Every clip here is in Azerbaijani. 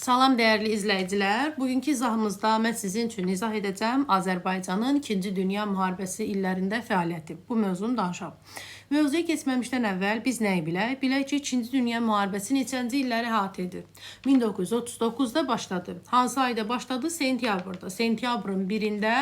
Salam dəyərli izləyicilər. Bugünkü izahımızda mən sizin üçün izah edəcəm Azərbaycanın 2-ci Dünya müharibəsi illərində fəaliyyəti. Bu mövzunu danışaq. Mövzuya keçməmişdən əvvəl biz nəyi bilək? Bilək ki, 2-ci Dünya müharibəsi neçənci illəri əhatə edir? 1939-da başladı. Hansı ayda başladı? Sentyabrda. Sentyabrın 1-də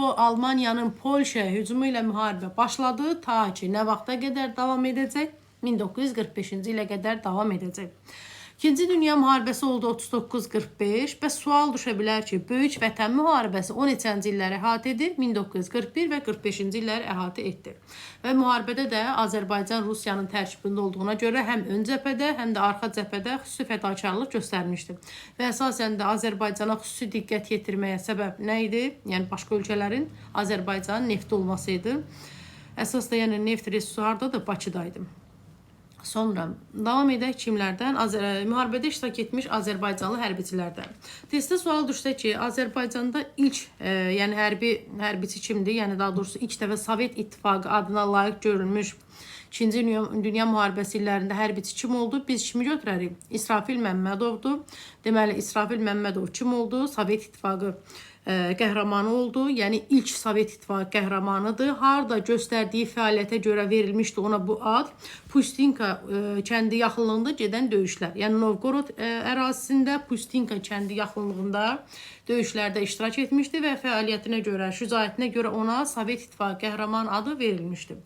Almaniyanın Polşaya hücumu ilə müharibə başladı. Ta ki, nə vaxta qədər davam edəcək? 1945-ci ilə qədər davam edəcək. 2-ci Dünya müharibəsi oldu 39-45 və sual düşə bilər ki, Böyük Vətən müharibəsi 13-ci illəri əhatə edir, 1941 və 45-ci illəri əhatə etdi. Və müharibədə də Azərbaycan Rusiyanın tərkibində olduğuna görə həm ön cəbhədə, həm də arxa cəbhədə xüsusi fədakarlıq göstərmişdi. Və əsasən də Azərbaycana xüsusi diqqət yetirməyə səbəb nə idi? Yəni başqa ölkələrin Azərbaycanın nefti olması idi. Əsas da yəni neft resursu hardadır? Bakıdaydı. Sonra davam edək kimlərdən? Müharibədə iştirak etmiş Azərbaycanlı hərbiçilərdən. Testdə sual düşsə ki, Azərbaycanda ilk yəni hərbiçi kimdir? Yəni daha doğrusu ilk dəfə Sovet İttifaqı adına layiq görülmüş 2-ci Dünya müharibəsi illərində hərbiçi kim oldu? Biz kimi götürərik? İsrafil Məmmədovdur. Deməli, İsrafil Məmmədov kim oldu? Sovet İttifaqı qəhrəmanı oldu. Yəni ilk Sovet İttifaqı qəhrəmanıdır. Harda göstərdiyi fəaliyyətə görə verilmişdi ona bu ad. Pustinka kəndi yaxınlığında gedən döyüşlər. Yəni Novgorod ərazisində Pustinka kəndi yaxınlığında döyüşlərdə iştirak etmişdi və fəaliyyətinə görə, şücaətinə görə ona Sovet İttifaqı qəhrəman adı verilmişdi.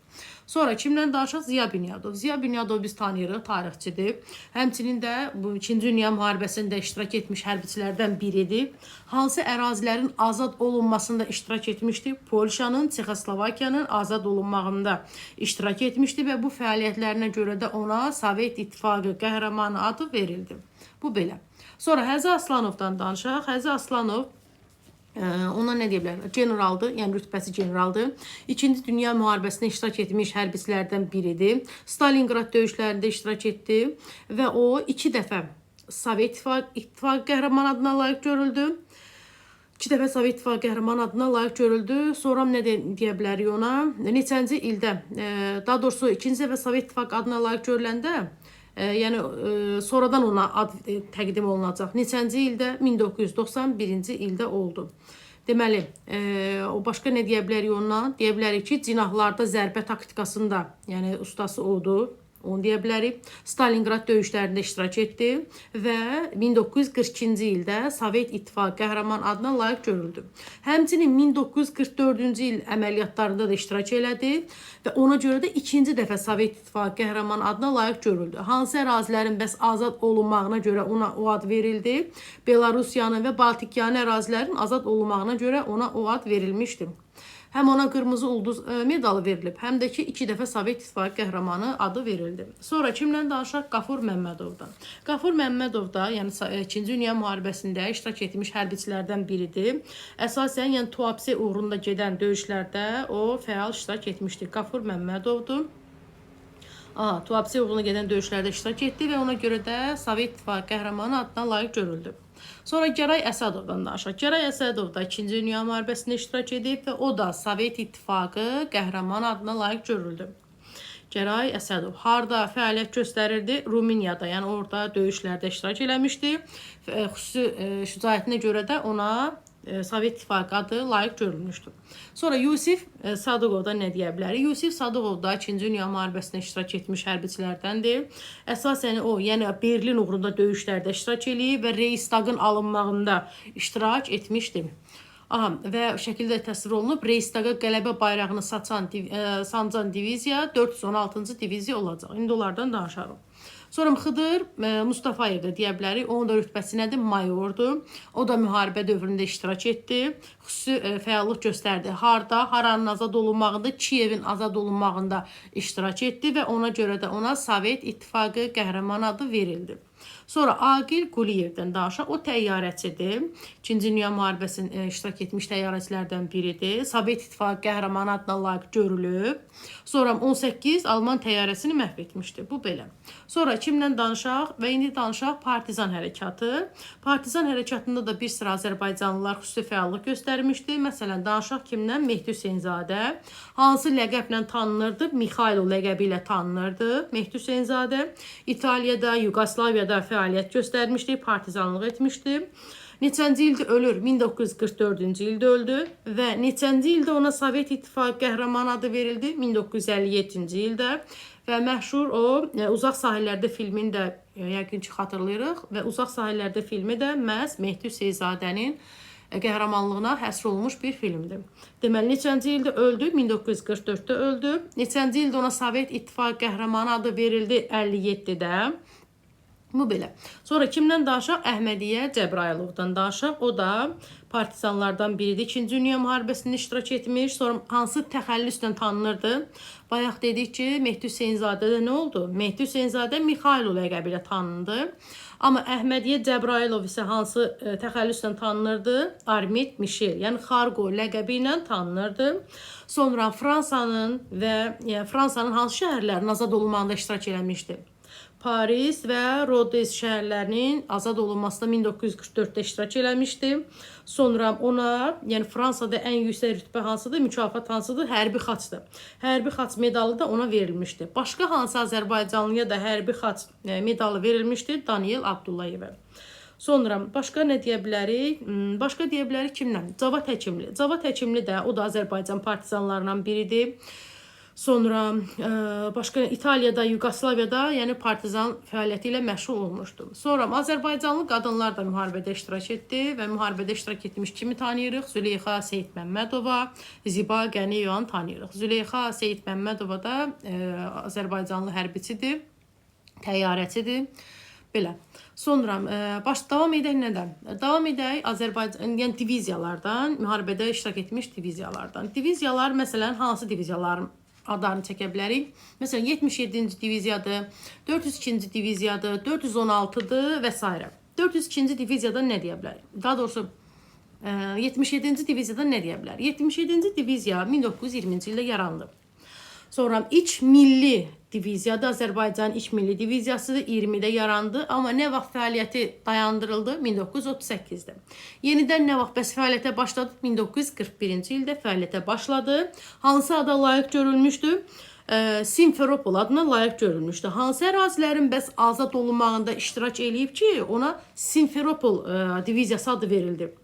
Sonra kimdən danışaq? Ziya Bünyadov. Ziya Bünyadov biz tanıyırıq, tarixçidir. Həmçinin də bu 2-ci Dünya müharibəsində iştirak etmiş hərbiçilərdən biridir. Hansı ərazilərin azad olunmasında iştirak etmişdi? Polşanın, Çexoslovakiyanın azad olunmağında iştirak etmişdi və bu fəaliyyətlərinə görə də ona Sovet İttifaqı qəhrəmanı adı verildi. Bu belə. Sonra Həzi Aslanovdan danışaq. Həzi Aslanov ona nə deyə bilərlər? Generaldır, yəni rütbəsi generaldır. 2-ci Dünya müharibəsində iştirak etmiş hərbiçilərdən biridir. Stalingrad döyüşlərində iştirak etdi və o 2 dəfə Sovet İttifaqı qəhrəman adına layiq görüldü. 2 dəfə Sovet İttifaqı qəhrəman adına layiq görüldü. Sonra nə deyə bilərik ona? Neçənci ildə, daha doğrusu 2-ci dəfə Sovet İttifaqı adına layiq görüləndə yəni sonradan ona ad təqdim olunacaq. Neçənci ildə? 1991-ci ildə oldu. Deməli, o başqa nə deyə bilərik ondan? Deyə bilərik ki, cinahlarda zərbə taktikasında, yəni ustası odur. Onu deyə bilərik. Stalingrad döyüşlərində iştirak etdi və 1942-ci ildə Sovet İttifaqı qəhrəman adına layiq görüldü. Həmçinin 1944-cü il əməliyyatlarında da iştirak elədi və ona görə də ikinci dəfə Sovet İttifaqı qəhrəman adına layiq görüldü. Hansı ərazilərin bəs azad olunmağına görə ona o ad verildi? Belarusiyanın və Baltikyanın ərazilərin azad olunmağına görə ona o ad verilmişdi. Həm ona qırmızı ulduz medalı verilib, həm də ki 2 dəfə Sovet İttifaqı qəhrəmanı adı verildi. Sonra kimdən danışaq? Qafur Məmmədovdan. Qafur Məmmədov da, yəni 2-ci Dünya müharibəsində iştirak etmiş hərbiçilərdən biridir. Əsasən, yəni Tuapse uğrunda gedən döyüşlərdə o fəal iştirak etmişdi. Qafur Məmmədovdur. Tuapse uğruna gedən döyüşlərdə iştirak etdi və ona görə də Sovet İttifaqı qəhrəmanı adına layiq görüldü. Sonra Gəray Əsədovdan danışaq. Gəray Əsədov da 2-ci Dünya müharibəsində iştirak edib və o da Sovet İttifaqı qəhrəman adına layiq görüldü. Gəray Əsədov harda fəaliyyət göstərirdi? Ruminiyada, yəni orada döyüşlərdə iştirak eləmişdi. Xüsusi şücaətinə görə də ona Sovet İttifaqı adı layiq görülmüşdür. Sonra Yusif Sadıqovda nə deyə bilərik? Yusif Sadıqov da 2-ci Dünya müharibəsində iştirak etmiş hərbiçilərdəndir. Əsasən o, yəni Berlin uğrunda döyüşlərdə iştirak eləyib və Reichstagın alınmağında iştirak etmişdir. Və şəkildə təsvir olunub, Reichstaga qələbə bayrağını sancan diviziya 416-cı diviziya olacaq. İndi onlardan danışarıq. Sonra Xıdır Mustafayev da deyə bilərik. Onun da rütbəsi nədir? Mayordur. O da müharibə dövründə iştirak etdi. Xüsusi fəallıq göstərdi. Haranın azad olunmağında, Kiyevin azad olunmağında iştirak etdi və ona görə də ona Sovet İttifaqı qəhrəman adı verildi. Sonra Aqil Quliyevdən danışaq. O təyyarəçidir. 2-ci Dünya müharibəsində iştirak etmiş təyyarəçilərdən biridir. Sovet İttifaqı qəhrəmanı adına layiq görülüb. Sonra 18 Alman təyyarəsini məhv etmişdi. Bu belə. Sonra kimdən danışaq? Və indi danışaq Partizan hərəkatı. Partizan hərəkatında da bir sıra Azərbaycanlılar xüsusi fəallıq göstərmişdi. Məsələn, danışaq kimdən? Mehdi Hüseynzadə. Hansı ləqəblə tanınırdı? Mikhailo ləqəbi ilə tanınırdı. Mehdi Hüseynzadə İtaliyada, Yugoslaviyada fəaliyyət fəaliyyət göstərmişdi, partizanlıq etmişdi. Neçənci ildə ölür? 1944-cü ildə öldü və neçənci ildə ona Sovet İttifaqı qəhrəmanı adı verildi? 1957-ci ildə və məşhur o Uzaq Sahillərdə filmini də yəqin ki xatırlayırıq və Uzaq Sahillərdə filmi də məhz Mehdi Hüseynzadənin qəhrəmanlığına həsr olunmuş bir filmdir. Deməli, neçənci ildə öldü? 1944-də öldü. Neçənci ildə ona Sovet İttifaqı qəhrəmanı adı verildi? 57-də. Bu belə. Sonra kimdən danışaq? Əhmədiyyə Cəbrayılovdan danışaq. O da partizanlardan biridir. 2-ci Dünya müharibəsində iştirak etmiş. Sonra hansı təxəllüslə tanınırdı? Bayaq dedik ki, Mehdi Hüseynzadədə nə oldu? Mehdi Hüseynzadə Mikhailo ləqəbi ilə tanındı. Amma Əhmədiyyə Cəbrayılov isə hansı təxəllüslə tanınırdı? Armid Mişel, yəni Xarqo ləqəbi ilə tanınırdı. Sonra Fransanın hansı şəhərlərin azad olunmağında iştirak eləmişdi? Paris və Rodez şəhərlərinin azad olunmasında 1944-də iştirak eləmişdi. Sonra ona, yəni Fransada ən yüksək rütbə hansıdır, mükafat hansıdır? Hərbi xaçdır. Hərbi xaç medalı da ona verilmişdi. Başqa hansı Azərbaycanlıya da hərbi xaç medalı verilmişdi? Daniel Abdullayevə. Sonra başqa nə deyə bilərik? Başqa deyə bilərik kimdən? Cavad Həkimli. Cavad Həkimli də o da Azərbaycan partizanlarından biridir. Sonra başqa İtaliyada, Yugoslaviyada, yəni partizan fəaliyyəti ilə məşğul olmuşdu. Sonra Azərbaycanlı qadınlar da müharibədə iştirak etdi və müharibədə iştirak etmiş kimi tanıyırıq? Züleyxa Seyidməmmədova, Ziba Qəniyevanı tanıyırıq. Züleyxa Seyidməmmədova da Azərbaycanlı hərbiçidir, təyyarəçidir. Belə. Sonra davam edək nədən? Davam edək Azərbaycan, yəni diviziyalardan, müharibədə iştirak etmiş diviziyalardan. Diviziyalar, məsələn, hansı diviziyaların adlarını çəkə bilərik? Məsələn, 77-ci diviziyadır, 402-ci diviziyadır, 416-dır və s. 402-ci diviziyada nə deyə bilərik? Daha doğrusu, 77-ci diviziyada nə deyə bilərik? 77-ci diviziya 1920-ci ildə yarandı. Sonra İç Milli Diviziyada Azərbaycan İç Milli Diviziyası 20-də yarandı, amma nə vaxt fəaliyyəti dayandırıldı? 1938-də. Yenidən nə vaxt bəs fəaliyyətə başladı? 1941-ci ildə fəaliyyətə başladı. Hansı ada layiq görülmüşdü? Simferopol adına layiq görülmüşdü. Hansı ərazilərin bəs azad olunmağında iştirak eləyib ki, ona Simferopol diviziyası adı verildi?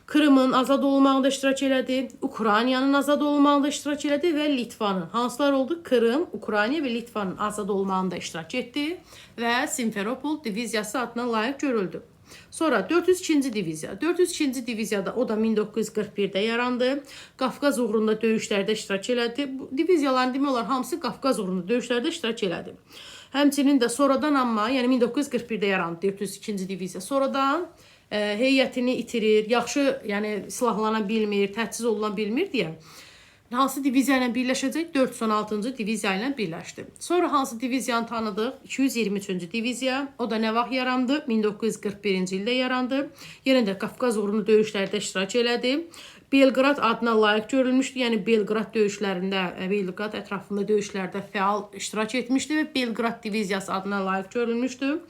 Krımın azad olunmağında iştirak elədi, Ukraynanın azad olunmağında iştirak elədi və Litvanın. Hansılar oldu? Krım, Ukrayna və Litvanın azad olunmağında iştirak etdi və Simferopol diviziyası adına layiq görüldü. Sonra 402-ci diviziya. 402-ci diviziyada o da 1941-də yarandı. Qafqaz uğrunda döyüşlərdə iştirak elədi. Bu diviziyaların demək olar hamısı Qafqaz uğrunda döyüşlərdə iştirak elədi. Həmçinin də sonradan amma, yəni 1941-də yarandı 402-ci diviziya. Sonradan heyətini itirir, yaxşı, yəni silahlana bilmir, təchiz oluna bilmir deyə hansı diviziya ilə birləşəcək? 416-cı diviziya ilə birləşdi. Sonra hansı diviziyanı tanıdıq? 223-cü diviziya. O da nə vaxt yarandı? 1941-ci ildə yarandı. Yenə də Qafqaz uğrunda döyüşlərdə iştirak elədi. Belqrad adına layiq görülmüşdü. Yəni Belqrad döyüşlərində, Belqrad ətrafında döyüşlərdə fəal iştirak etmişdi və Belqrad diviziyası adına layiq görülmüşdü.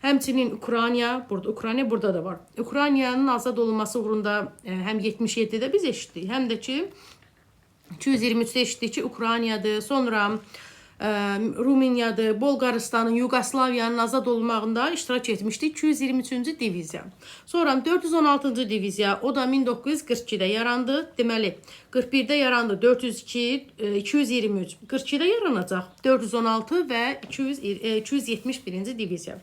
Həmçinin Ukrayna burada da var. Ukraynanın azad olunması uğrunda həm 77-də biz eşitdik, həm də ki 223-də eşitdik ki Ukraynadır, sonra Rumıniyadır, Bolqaristanın, Yugoslaviyanın azad olunmağında iştirak etmişdi 223-cü diviziya. Sonra 416-cı diviziya, o da 1942-də yarandı. Deməli, 41-də yarandı 402, 223, 42-də yaranacaq 416 və 271-ci diviziya.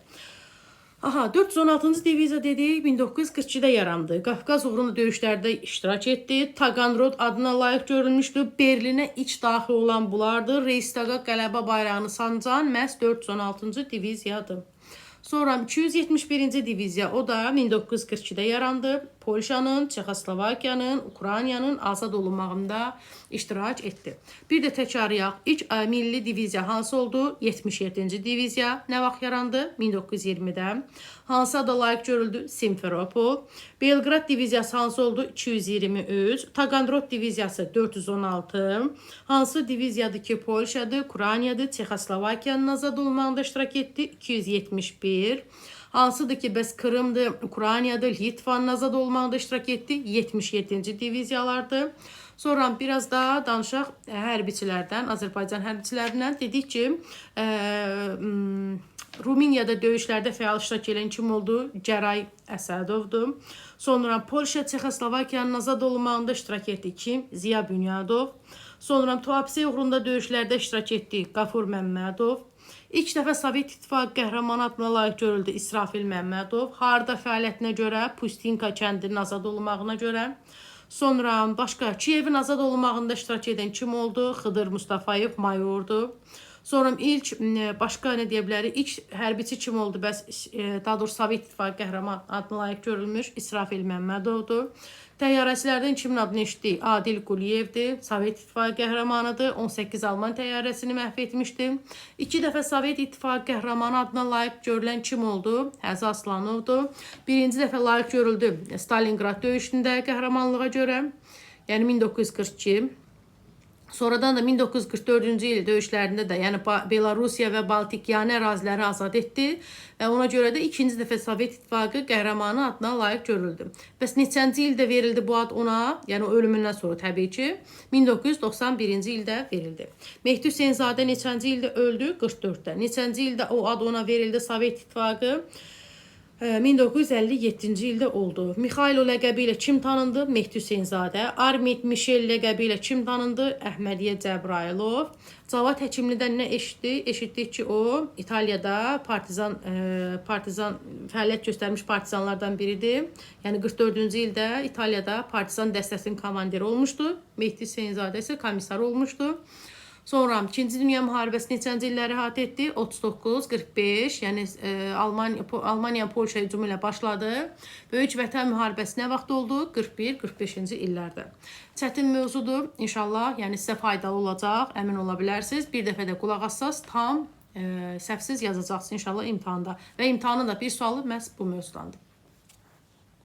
416-cı diviziya dedik, 1942-də yarandı. Qafqaz uğrunda döyüşlərdə iştirak etdi. Taganrod adına layiq görülmüşdü. Berlinə iç daxil olan bulardır. Reichstaga qələbə bayrağını sancan məhz 416-cı diviziyadır. Sonra 271-ci diviziya, o da 1942-də yarandı. Polşanın, Çexoslovakiyanın, Ukraynanın azad olunmağında iştirak etdi. Bir də təkrarlayaq. İlk milli diviziya hansı oldu? 77-ci diviziya. Nə vaxt yarandı? 1920-də. Hansı ada layiq görüldü? Simferopol. Belqrad diviziyası hansı oldu? 223. Taganrog diviziyası 416. Hansı diviziyadır ki Polşadır, Ukraynadır, Çexoslovakiyanın azad olunmağında iştirak etdi? 271. Hansıdır ki bəs Krımdır, Ukraynadır, Litvanın azad olmağında iştirak etdi? 77-ci diviziyalardır. Sonra biraz da danışaq hərbiçilərdən, Azərbaycan hərbiçilərindən. Dedik ki, Rumeniyada döyüşlərdə fəal iştirak edən kim oldu? Gəray Əsədovdur. Sonra Polşa, Çexoslovakiyanın azad olunmağında iştirak etdi kim? Ziya Bünyadov. Sonra Tuapse uğrunda döyüşlərdə iştirak etdi Qafur Məmmədov. İlk dəfə Sovet İttifaqı qəhrəmanı adına layiq görüldü İsrafil Məmmədov. Harda fəaliyyətinə görə? Pustinka kəndinin azad olunmağına görə. Sonra başqa Kiyevin azad olunmağında iştirak edən kim oldu? Xıdır Mustafayev mayordur. Sonra ilk başqa nə deyə bilərik? İlk hərbiçi kim oldu? Bəs daha doğrusu Sovet İttifaqı qəhrəman adına layiq görülmüş İsrafil Məmmədovdur. Təyyarəçilərdən kimin adını eşitdik? Adil Quliyevdir. Sovet İttifaqı qəhrəmanıdır. 18 Alman təyyarəsini məhv etmişdi. 2 dəfə Sovet İttifaqı qəhrəmanı adına layiq görülən kim oldu? Həzi Aslanovdur. Birinci dəfə layiq görüldü Stalingrad döyüşündə qəhrəmanlığa görə. Yəni 1942. Sonradan da 1944-cü il döyüşlərində də, yəni Belarusiya və Baltikyanı əraziləri azad etdi və ona görə də ikinci dəfə Sovet İttifaqı qəhrəmanı adına layiq görüldü. Bəs neçənci ildə verildi bu ad ona? Yəni ölümündən sonra təbii ki 1991-ci ildə verildi. Mehdi Hüseynzadə neçənci ildə öldü? 44-də. Neçənci ildə o ad ona verildi Sovet İttifaqı? 1957-ci ildə oldu. Mikhailo ləqəbi ilə kim tanındı? Mehdi Hüseynzadə. Armid Mişel ləqəbi ilə kim tanındı? Əhmədiyyə Cəbrailov. Cavad Həkimlidən nə eşitdi? Eşitdik ki, o İtaliyada partizan fəaliyyət göstərmiş partizanlardan biridir. Yəni 44-cü ildə İtaliyada partizan dəstəsinin komandiri olmuşdu. Mehdi Hüseynzadə isə komissar olmuşdu. Sonra 2-ci Dünya müharibəsi neçənci illəri əhatə etdi? 39-45, yəni Almaniya Polşa hücumu ilə başladı. Böyük Vətən müharibəsi nə vaxt oldu? 41-45-ci illərdə. Çətin mövzudur. İnşallah, yəni sizə faydalı olacaq, əmin ola bilərsiniz. Bir dəfə də qulaq assaz, tam səhvsiz yazacaqsınız inşallah imtahanda. Və imtahanın da bir sualı məhz bu mövzudandır.